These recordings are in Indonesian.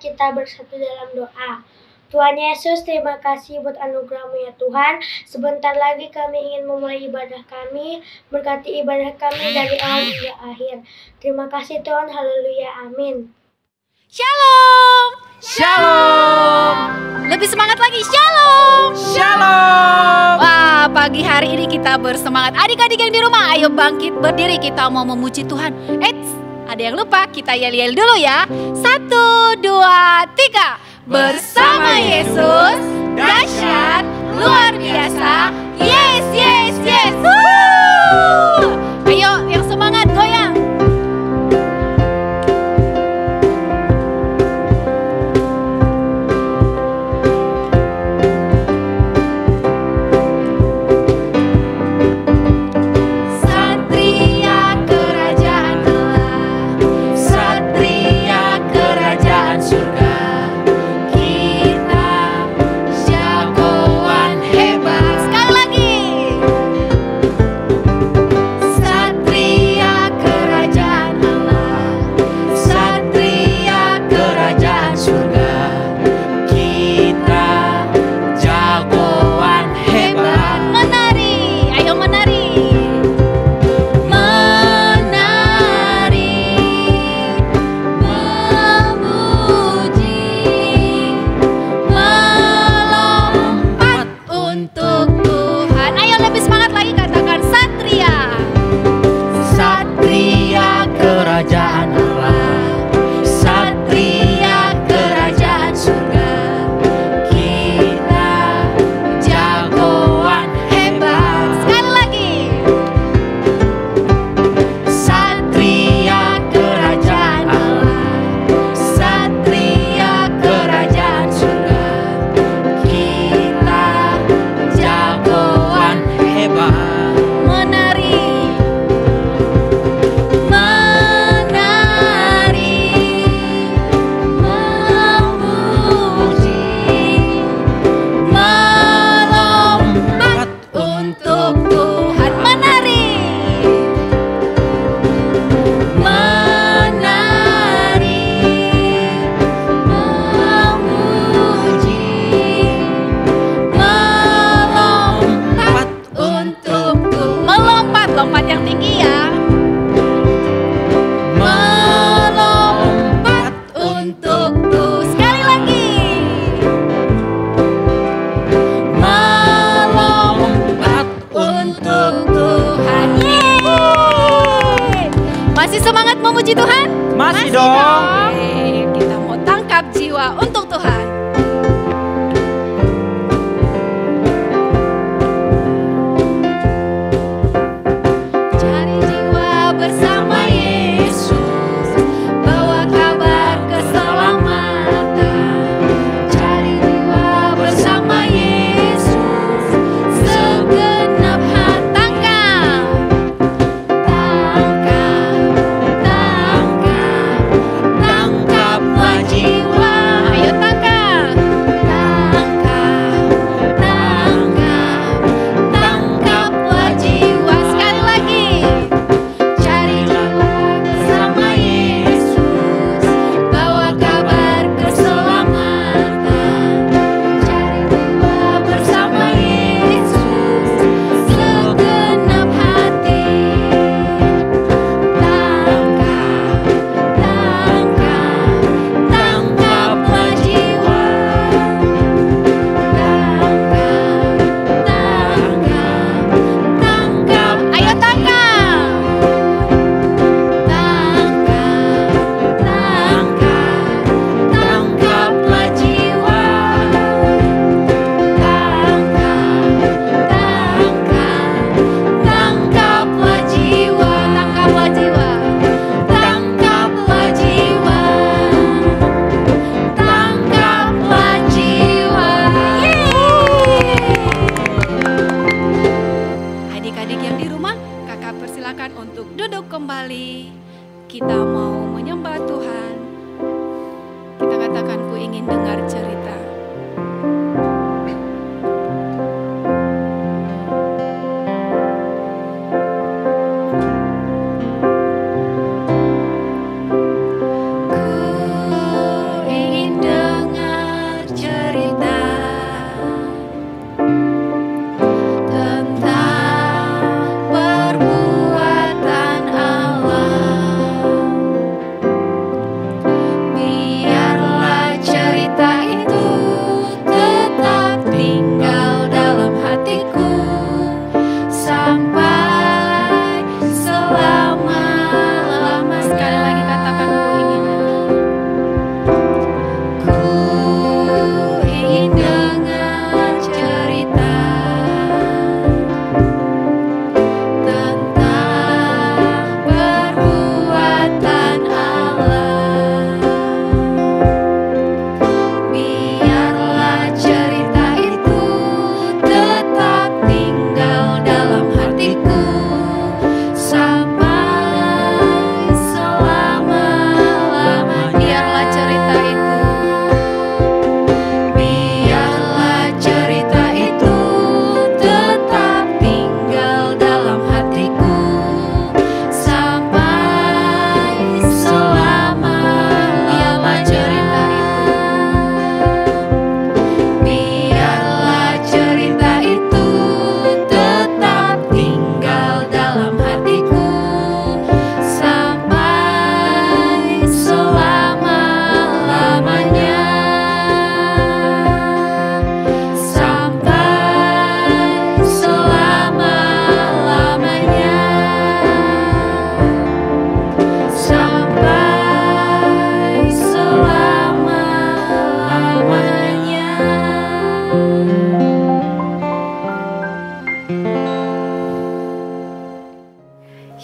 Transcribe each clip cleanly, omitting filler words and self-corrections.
kita bersatu dalam doa. Tuhan Yesus, terima kasih buat anugerah-Mu ya Tuhan. Sebentar lagi kami ingin memulai ibadah kami. Berkati ibadah kami dari awal hingga akhir. Terima kasih Tuhan, haleluya, amin. Shalom. Shalom. Lebih semangat lagi, shalom. Shalom. Wah, pagi hari ini kita bersemangat. Adik-adik yang di rumah, ayo bangkit berdiri, kita mau memuji Tuhan. Ada yang lupa, kita yel-yel dulu ya. 1, 2, 3. Bersama Yesus, dahsyat, luar biasa. Yes, yes, yes. Woo! Ayo, yang semangat goyang.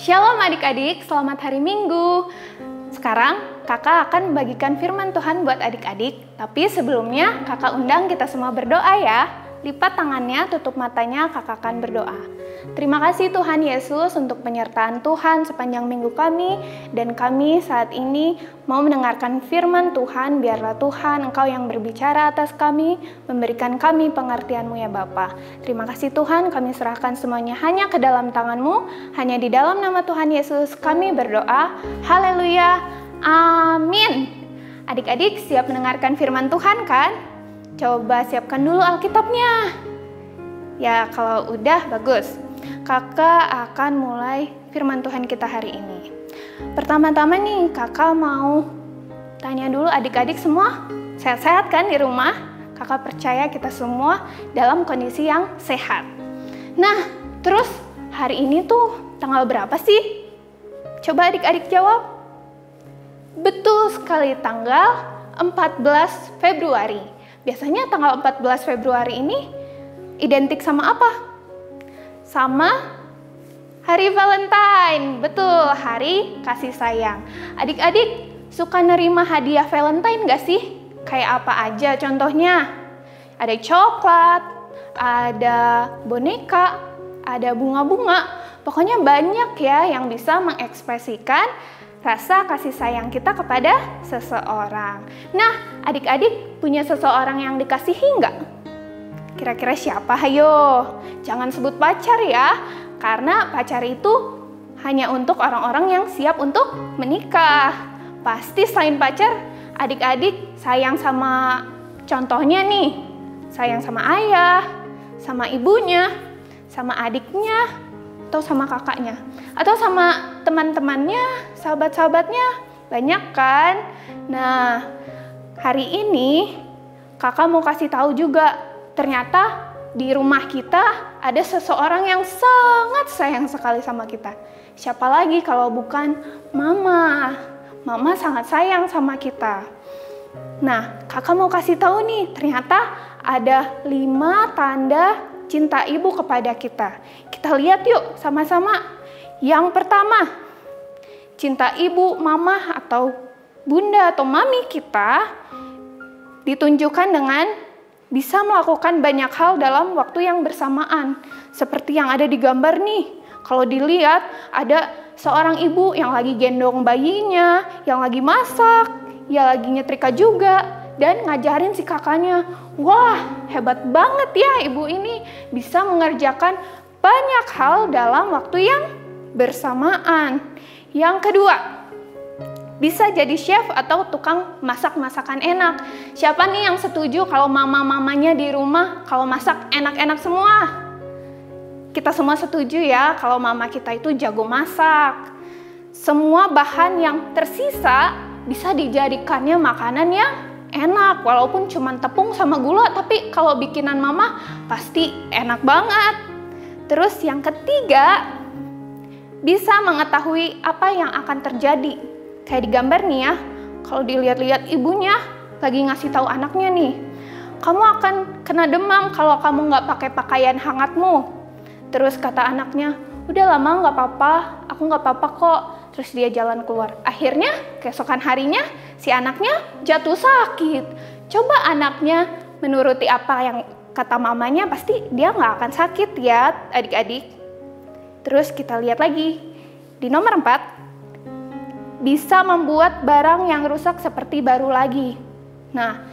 Shalom adik-adik, selamat hari Minggu. Sekarang kakak akan membagikan firman Tuhan buat adik-adik. Tapi sebelumnya kakak undang kita semua berdoa ya. Lipat tangannya, tutup matanya, kakak akan berdoa. Terima kasih Tuhan Yesus untuk penyertaan Tuhan sepanjang minggu kami. Dan kami saat ini mau mendengarkan firman Tuhan. Biarlah Tuhan Engkau yang berbicara atas kami, memberikan kami pengertian-Mu ya Bapa. Terima kasih Tuhan, kami serahkan semuanya hanya ke dalam tangan-Mu. Hanya di dalam nama Tuhan Yesus kami berdoa. Haleluya, amin. Adik-adik siap mendengarkan firman Tuhan kan? Coba siapkan dulu Alkitabnya. Ya, kalau udah bagus. Kakak akan mulai firman Tuhan kita hari ini. Pertama-tama nih, kakak mau tanya dulu adik-adik semua sehat-sehat kan di rumah? Kakak percaya kita semua dalam kondisi yang sehat. Nah, terus hari ini tuh tanggal berapa sih? Coba adik-adik jawab. Betul sekali, tanggal 14 Februari. Biasanya tanggal 14 Februari ini identik sama apa? Sama hari Valentine. Betul, hari kasih sayang. Adik-adik suka nerima hadiah Valentine gak sih? Kayak apa aja contohnya? Ada coklat, ada boneka, ada bunga-bunga. Pokoknya banyak ya yang bisa mengekspresikan rasa kasih sayang kita kepada seseorang. Nah, adik-adik punya seseorang yang dikasihi nggak? Kira-kira siapa? Hayo, jangan sebut pacar ya, karena pacar itu hanya untuk orang-orang yang siap untuk menikah. Pasti selain pacar, adik-adik sayang sama contohnya nih, sayang sama ayah, sama ibunya, sama adiknya, atau sama kakaknya, atau sama teman-temannya, sahabat-sahabatnya, banyak kan? Nah, hari ini kakak mau kasih tahu juga, ternyata di rumah kita ada seseorang yang sangat sayang sekali sama kita. Siapa lagi kalau bukan Mama? Mama sangat sayang sama kita. Nah, kakak mau kasih tahu nih, ternyata ada 5 tanda cinta ibu kepada kita. Kita lihat yuk sama-sama. Yang pertama, cinta ibu, mama, atau bunda atau mami kita ditunjukkan dengan bisa melakukan banyak hal dalam waktu yang bersamaan. Seperti yang ada di gambar nih. Kalau dilihat, ada seorang ibu yang lagi gendong bayinya, yang lagi masak, ya lagi nyetrika juga, dan ngajarin si kakaknya. Wah, hebat banget ya ibu ini bisa mengerjakan banyak hal dalam waktu yang bersamaan. Yang kedua, bisa jadi chef atau tukang masak-masakan enak. Siapa nih yang setuju kalau mama-mamanya di rumah kalau masak enak-enak semua? Kita semua setuju ya kalau mama kita itu jago masak. Semua bahan yang tersisa bisa dijadikannya makanan yang enak, walaupun cuma tepung sama gula, tapi kalau bikinan mama pasti enak banget. Terus yang ketiga, bisa mengetahui apa yang akan terjadi. Kayak di gambar nih ya, kalau dilihat-lihat ibunya lagi ngasih tahu anaknya nih, kamu akan kena demam kalau kamu nggak pakai pakaian hangatmu. Terus kata anaknya, udah lama nggak apa-apa, aku nggak apa-apa kok. Terus dia jalan keluar. Akhirnya keesokan harinya si anaknya jatuh sakit. Coba anaknya menuruti apa yang kata mamanya, pasti dia nggak akan sakit ya adik-adik. Terus kita lihat lagi di nomor 4, bisa membuat barang yang rusak seperti baru lagi. Nah,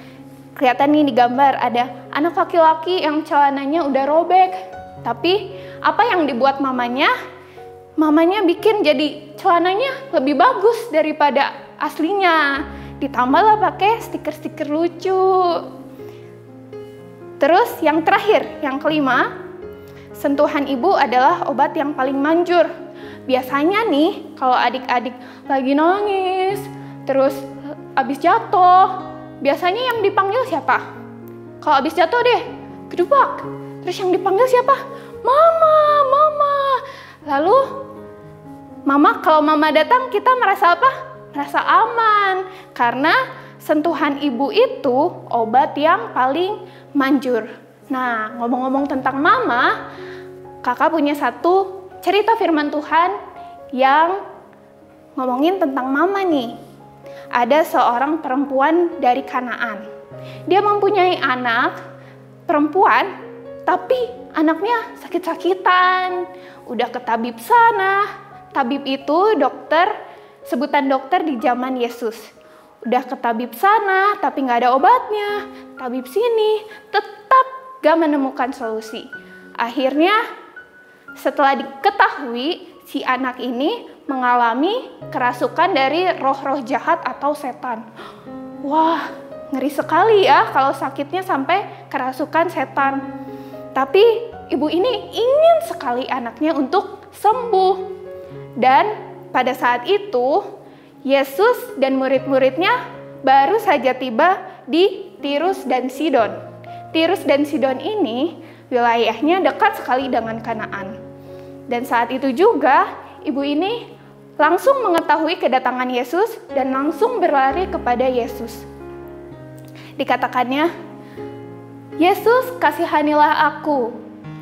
kelihatan nih di gambar ada anak laki-laki yang celananya udah robek. Tapi apa yang dibuat mamanya? Mamanya bikin jadi celananya lebih bagus daripada aslinya. Ditambahlah pakai stiker-stiker lucu. Terus yang terakhir, yang kelima, sentuhan ibu adalah obat yang paling manjur. Biasanya nih, kalau adik-adik lagi nangis, terus abis jatuh, biasanya yang dipanggil siapa? Kalau abis jatuh deh, gedubak. Terus yang dipanggil siapa? Mama, mama. Lalu, kalau mama datang, kita merasa apa? Merasa aman. Karena sentuhan ibu itu obat yang paling manjur. Nah, ngomong-ngomong tentang mama, kakak punya satu cerita firman Tuhan yang ngomongin tentang mama nih. Ada seorang perempuan dari Kanaan. Dia mempunyai anak perempuan, tapi anaknya sakit-sakitan. Udah ke tabib sana. Tabib itu dokter, sebutan dokter di zaman Yesus. Udah ke tabib sana, tapi nggak ada obatnya. Tabib sini, tetap gak menemukan solusi. Akhirnya, setelah diketahui, si anak ini mengalami kerasukan dari roh-roh jahat atau setan. Wah, ngeri sekali ya kalau sakitnya sampai kerasukan setan. Tapi ibu ini ingin sekali anaknya untuk sembuh. Dan pada saat itu, Yesus dan murid-muridnya baru saja tiba di Tirus dan Sidon. Tirus dan Sidon ini wilayahnya dekat sekali dengan Kanaan. Dan saat itu juga ibu ini langsung mengetahui kedatangan Yesus dan langsung berlari kepada Yesus. Dikatakannya, "Yesus, kasihanilah aku.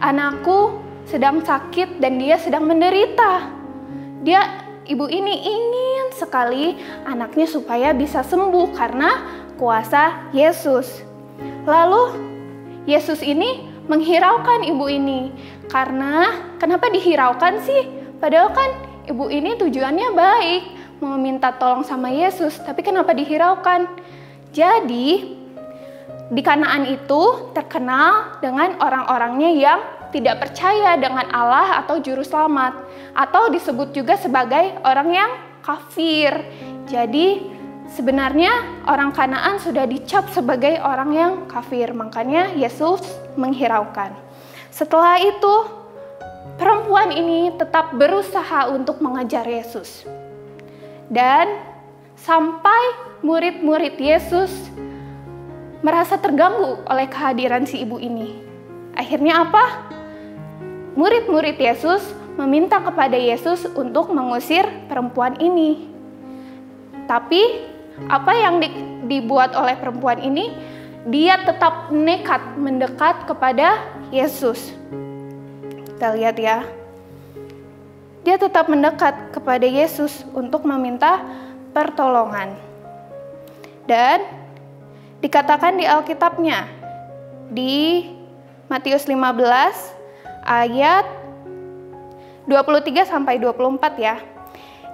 Anakku sedang sakit dan dia sedang menderita." Ibu ini ingin sekali anaknya supaya bisa sembuh karena kuasa Yesus. Lalu Yesus ini menghiraukan ibu ini. Karena kenapa dihiraukan sih? Padahal kan ibu ini tujuannya baik, mau minta tolong sama Yesus, tapi kenapa dihiraukan? Jadi, di Kanaan itu terkenal dengan orang-orangnya yang tidak percaya dengan Allah atau juru selamat, atau disebut juga sebagai orang yang kafir. Jadi, sebenarnya orang Kanaan sudah dicap sebagai orang yang kafir, makanya Yesus menghiraukan. Setelah itu, perempuan ini tetap berusaha untuk mengejar Yesus. Dan sampai murid-murid Yesus merasa terganggu oleh kehadiran si ibu ini. Akhirnya apa? Murid-murid Yesus meminta kepada Yesus untuk mengusir perempuan ini. Tapi apa yang dibuat oleh perempuan ini? Dia tetap nekat mendekat kepada Yesus. Kita lihat ya. Dia tetap mendekat kepada Yesus untuk meminta pertolongan. Dan dikatakan di Alkitabnya, di Matius 15 ayat 23-24 ya.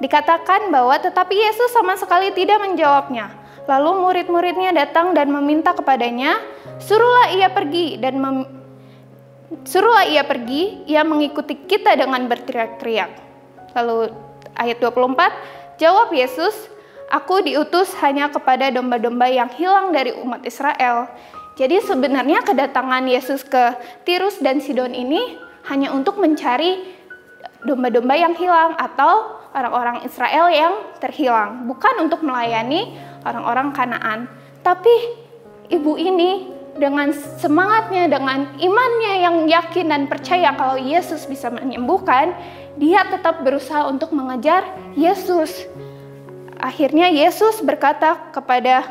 Dikatakan bahwa tetapi Yesus sama sekali tidak menjawabnya. Lalu murid-muridnya datang dan meminta kepadanya, suruhlah ia pergi, ia mengikuti kita dengan berteriak-teriak. Lalu ayat 24, jawab Yesus, aku diutus hanya kepada domba-domba yang hilang dari umat Israel. Jadi sebenarnya kedatangan Yesus ke Tirus dan Sidon ini hanya untuk mencari domba-domba yang hilang atau orang-orang Israel yang terhilang, bukan untuk melayani orang-orang Kanaan. Tapi ibu ini dengan semangatnya, dengan imannya yang yakin dan percaya kalau Yesus bisa menyembuhkan, dia tetap berusaha untuk mengejar Yesus. Akhirnya Yesus berkata kepada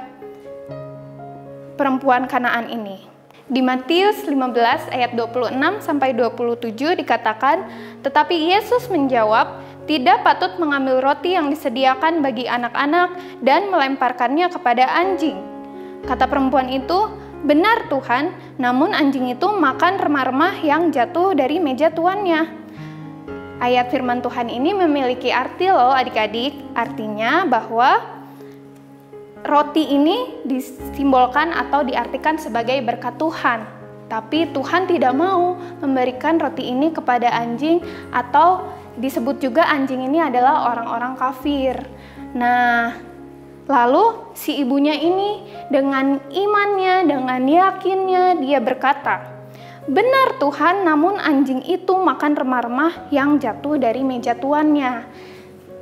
perempuan Kanaan ini. Di Matius 15 ayat 26-27 dikatakan, tetapi Yesus menjawab, tidak patut mengambil roti yang disediakan bagi anak-anak dan melemparkannya kepada anjing. Kata perempuan itu, benar Tuhan, namun anjing itu makan remah-remah yang jatuh dari meja tuannya. Ayat firman Tuhan ini memiliki arti loh adik-adik, artinya bahwa roti ini disimbolkan atau diartikan sebagai berkat Tuhan. Tapi Tuhan tidak mau memberikan roti ini kepada anjing, atau disebut juga anjing ini adalah orang-orang kafir. Nah, lalu si ibunya ini dengan imannya, dengan yakinnya dia berkata, benar Tuhan, namun anjing itu makan remah-remah yang jatuh dari meja tuannya.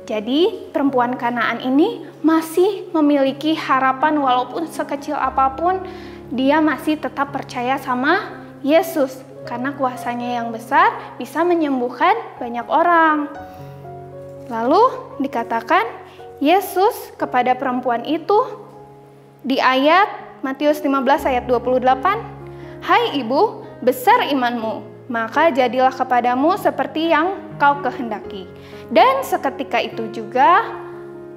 Jadi perempuan Kanaan ini masih memiliki harapan walaupun sekecil apapun, dia masih tetap percaya sama Yesus. Karena kuasanya yang besar bisa menyembuhkan banyak orang. Lalu dikatakan Yesus kepada perempuan itu di ayat Matius 15 ayat 28, hai ibu, besar imanmu, maka jadilah kepadamu seperti yang kau kehendaki. Dan seketika itu juga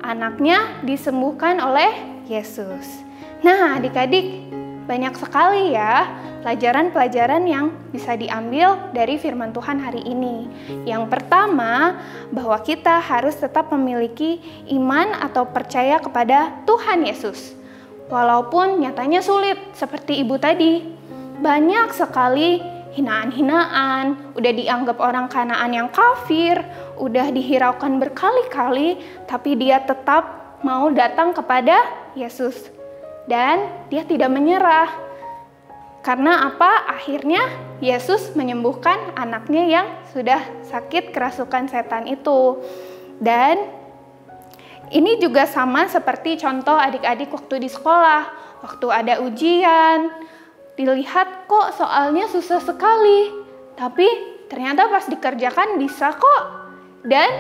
anaknya disembuhkan oleh Yesus. Nah, adik-adik, banyak sekali ya pelajaran-pelajaran yang bisa diambil dari firman Tuhan hari ini. Yang pertama, bahwa kita harus tetap memiliki iman atau percaya kepada Tuhan Yesus. Walaupun nyatanya sulit, seperti ibu tadi. Banyak sekali hinaan-hinaan, udah dianggap orang Kanaan yang kafir, udah dihiraukan berkali-kali, tapi dia tetap mau datang kepada Yesus. Dan dia tidak menyerah. Karena apa? Akhirnya Yesus menyembuhkan anaknya yang sudah sakit kerasukan setan itu. Dan ini juga sama seperti contoh adik-adik waktu di sekolah. Waktu ada ujian, dilihat kok soalnya susah sekali. Tapi ternyata pas dikerjakan bisa kok. Dan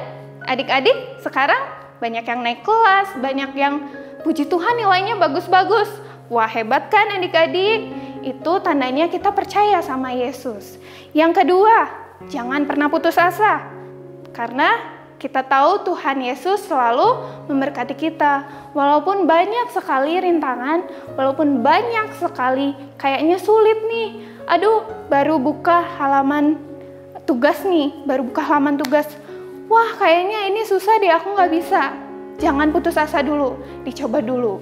adik-adik sekarang banyak yang naik kelas, banyak yang puji Tuhan nilainya bagus-bagus. Wah, hebat kan adik-adik? Itu tandanya kita percaya sama Yesus. Yang kedua, jangan pernah putus asa. Karena kita tahu Tuhan Yesus selalu memberkati kita. Walaupun banyak sekali rintangan, walaupun banyak sekali kayaknya sulit nih. Aduh, baru buka halaman tugas nih, baru buka halaman tugas. Wah, kayaknya ini susah deh, aku nggak bisa. Jangan putus asa dulu, dicoba dulu.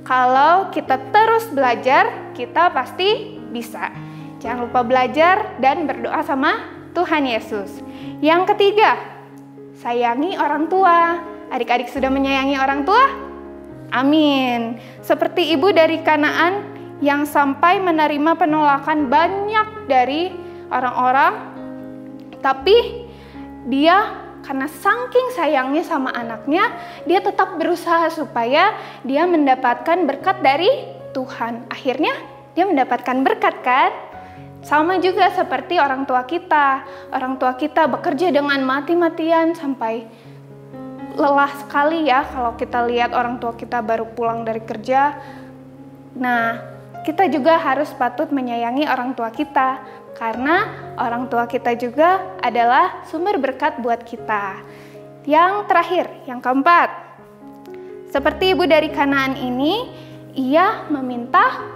Kalau kita terus belajar, kita pasti bisa. Jangan lupa belajar dan berdoa sama Tuhan Yesus. Yang ketiga, sayangi orang tua. Adik-adik sudah menyayangi orang tua? Amin. Seperti ibu dari Kanaan yang sampai menerima penolakan banyak dari orang-orang, tapi dia karena saking sayangnya sama anaknya, dia tetap berusaha supaya dia mendapatkan berkat dari Tuhan. Akhirnya dia mendapatkan berkat kan? Sama juga seperti orang tua kita. Orang tua kita bekerja dengan mati-matian sampai lelah sekali ya kalau kita lihat orang tua kita baru pulang dari kerja. Nah, kita juga harus patut menyayangi orang tua kita. Karena orang tua kita juga adalah sumber berkat buat kita. Yang terakhir, yang keempat. Seperti ibu dari Kanaan ini, ia meminta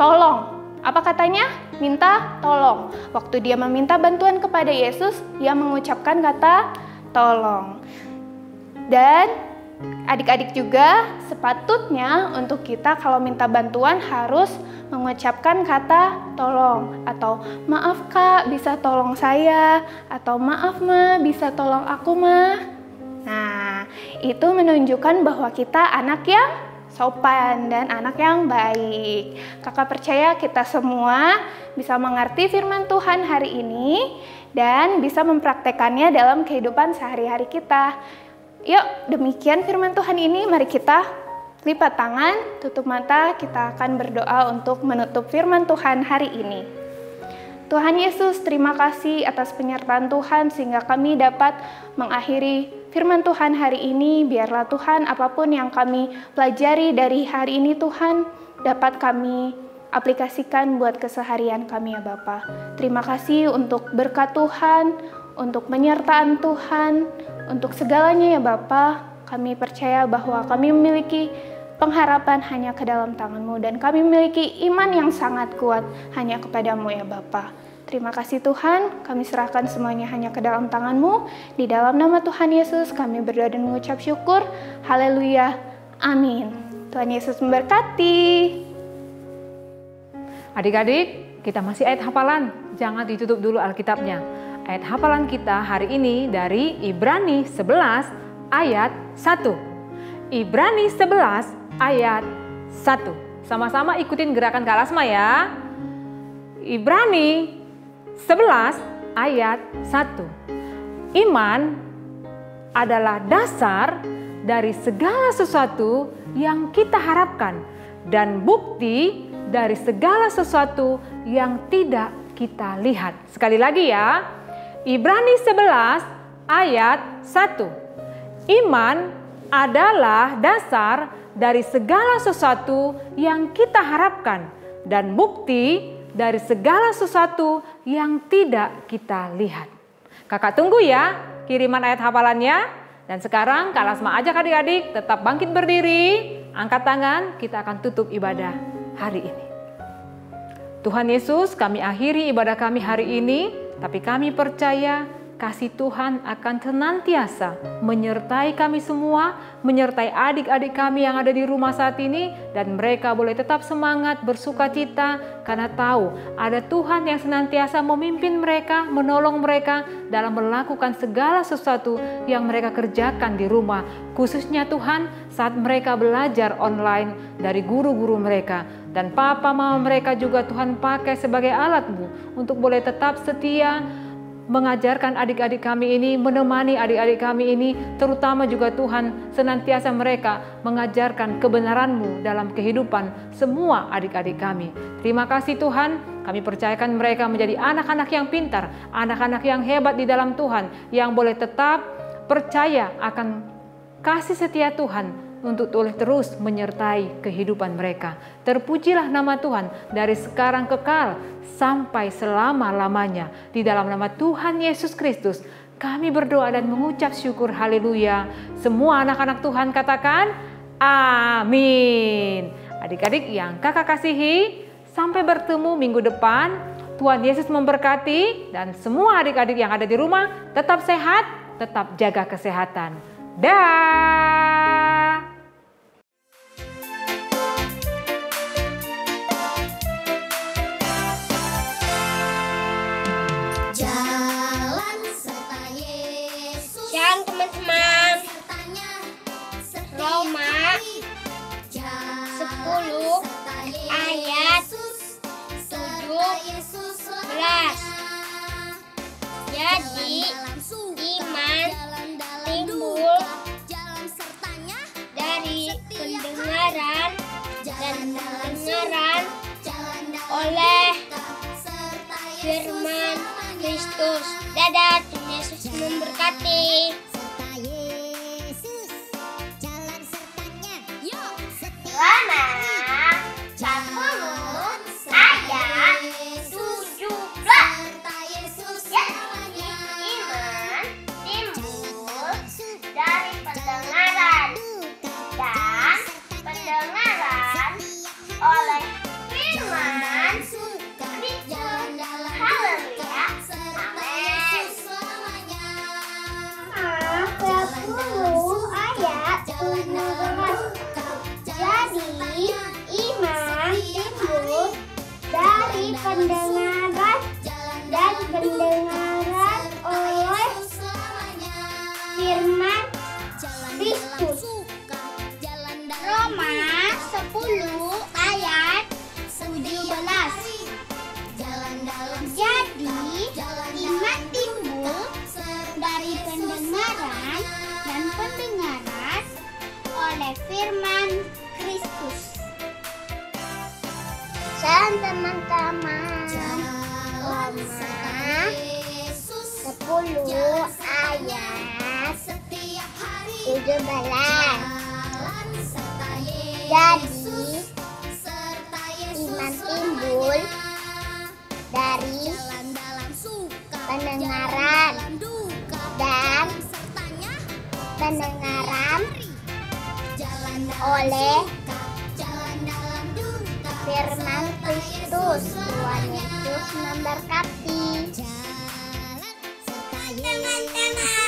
tolong. Apa katanya? Minta tolong. Waktu dia meminta bantuan kepada Yesus, ia mengucapkan kata tolong. Dan adik-adik juga sepatutnya untuk kita kalau minta bantuan harus mengucapkan kata tolong, atau maaf kak bisa tolong saya, atau maaf ma bisa tolong aku ma. Nah, itu menunjukkan bahwa kita anak yang sopan dan anak yang baik. Kakak percaya kita semua bisa mengerti firman Tuhan hari ini dan bisa mempraktekannya dalam kehidupan sehari-hari kita. Yuk, demikian firman Tuhan ini, mari kita lipat tangan, tutup mata, kita akan berdoa untuk menutup firman Tuhan hari ini. Tuhan Yesus, terima kasih atas penyertaan Tuhan sehingga kami dapat mengakhiri firman Tuhan hari ini. Biarlah Tuhan, apapun yang kami pelajari dari hari ini Tuhan, dapat kami aplikasikan buat keseharian kami ya Bapa. Terima kasih untuk berkat Tuhan, untuk penyertaan Tuhan, untuk segalanya ya Bapa. Kami percaya bahwa kami memiliki pengharapan hanya ke dalam tangan-Mu dan kami memiliki iman yang sangat kuat hanya kepadamu ya Bapa. Terima kasih Tuhan, kami serahkan semuanya hanya ke dalam tangan-Mu. Di dalam nama Tuhan Yesus kami berdoa dan mengucap syukur. Haleluya. Amin. Tuhan Yesus memberkati. Adik-adik, kita masih ayat hafalan. Jangan ditutup dulu Alkitabnya. Ayat hafalan kita hari ini dari Ibrani 11 ayat 1. Ibrani 11 ayat 1. Sama-sama ikutin gerakan Kak Lasma ya. Ibrani 11 ayat 1. Iman adalah dasar dari segala sesuatu yang kita harapkan dan bukti dari segala sesuatu yang tidak kita lihat. Sekali lagi ya. Ibrani 11 ayat 1. Iman adalah dasar dari segala sesuatu yang kita harapkan dan bukti dari segala sesuatu yang tidak kita lihat. Kakak tunggu ya kiriman ayat hafalannya. Dan sekarang Kak Lasma ajak adik-adik tetap bangkit berdiri, angkat tangan, kita akan tutup ibadah hari ini. Tuhan Yesus, kami akhiri ibadah kami hari ini, tapi kami percaya kasih Tuhan akan senantiasa menyertai kami semua, menyertai adik-adik kami yang ada di rumah saat ini, dan mereka boleh tetap semangat, bersuka cita, karena tahu ada Tuhan yang senantiasa memimpin mereka, menolong mereka dalam melakukan segala sesuatu yang mereka kerjakan di rumah. Khususnya Tuhan saat mereka belajar online dari guru-guru mereka. Dan papa mama mereka juga Tuhan pakai sebagai alat-Mu untuk boleh tetap setia mengajarkan adik-adik kami ini, menemani adik-adik kami ini, terutama juga Tuhan senantiasa mereka mengajarkan kebenaran-Mu dalam kehidupan semua adik-adik kami. Terima kasih Tuhan, kami percayakan mereka menjadi anak-anak yang pintar, anak-anak yang hebat di dalam Tuhan, yang boleh tetap percaya akan kasih setia Tuhan untuk terus menyertai kehidupan mereka. Terpujilah nama Tuhan dari sekarang kekal sampai selama-lamanya. Di dalam nama Tuhan Yesus Kristus, kami berdoa dan mengucap syukur. Haleluya. Semua anak-anak Tuhan katakan, amin. Adik-adik yang kakak kasihi, sampai bertemu minggu depan. Tuhan Yesus memberkati, dan semua adik-adik yang ada di rumah tetap sehat, tetap jaga kesehatan. Dah. Shalom teman-teman. Roma 10 ayat 17. Jadi iman timbul dari pendengaran dan pendengaran oleh firman Kristus. Dadah, Tuhan Yesus memberkati. Roma 10 ayat 17. Jadi iman timbul dari pendengaran dan pendengaran oleh firman Kristus. Haleluya. Amin. 10 ayat 17. Jadi iman timbul dari pendengaran dan pendengaran oleh firman Kristus. Roma 10 ayat 17. Jadi iman timbul dari pendengaran dan pendengaran oleh firman Kristus. Salam teman-teman. Roma 10 ayat 17. Jadi iman timbul dari pendengaran dan pendengaran oleh firman Kristus. Tuhan Yesus memberkati. Teman-teman.